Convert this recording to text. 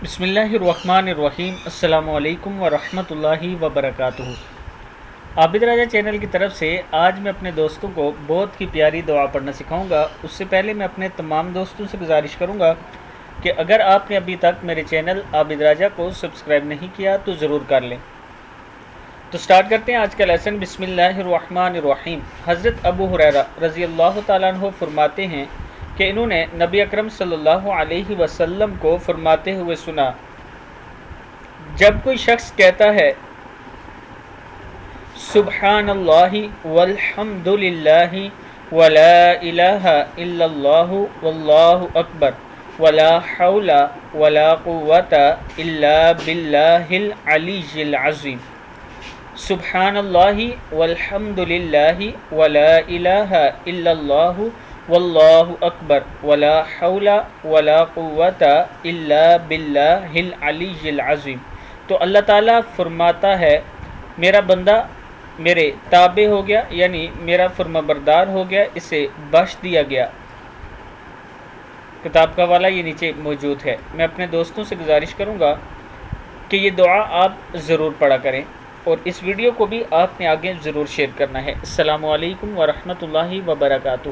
बिस्मिल्लाहिर्रहमानिर्रहीम। अस्सलामु अलैकुम वरहमतुल्लाहि वबरकातुहू। आबिद राजा चैनल की तरफ से आज मैं अपने दोस्तों को बहुत ही प्यारी दुआ पढ़ना सिखाऊंगा। उससे पहले मैं अपने तमाम दोस्तों से गुजारिश करूंगा कि अगर आपने अभी तक मेरे चैनल आबिद राजा को सब्सक्राइब नहीं किया तो ज़रूर कर लें। तो स्टार्ट करते हैं आज का लेसन। बिस्मिल्लाहिर्रहमानिर्रहीम। हज़रत अबू हुरैरा रज़ी अल्लाह तआला अन्हु फरमाते हैं कि इन्होंने नबी अकरम सल्लल्लाहु अलैहि वसल्लम को फरमाते हुए सुना, जब कोई शख्स कहता है सुब्हानल्लाहि वल्हम्दुलिल्लाहि वला इलाहा इल्लल्लाहु वल्लाहु अकबर वला हौला वला कुव्वता इल्ला बिल्लाहिल अलीय्यिल अज़ीम। सुब्हानल्लाहि वल्हम्दुलिल्लाहि वला इलाहा इल्लल्लाहु वल्लाहु अकबर वला हौला वला कुव्वता इल्ला बिल्लाहिल अलीय्यिल अज़ीम। तो अल्लाह ताला फरमाता है, मेरा बंदा मेरे ताबे हो गया, यानी मेरा फरमाबरदार हो गया, इसे बख्श दिया गया। किताब का वाला ये नीचे मौजूद है। मैं अपने दोस्तों से गुजारिश करूँगा कि ये दुआ आप ज़रूर पढ़ा करें और इस वीडियो को भी आपने आगे ज़रूर शेयर करना है। अस्सलामु अलैकुम वरहमतुल्लाहि वबरकातुहू।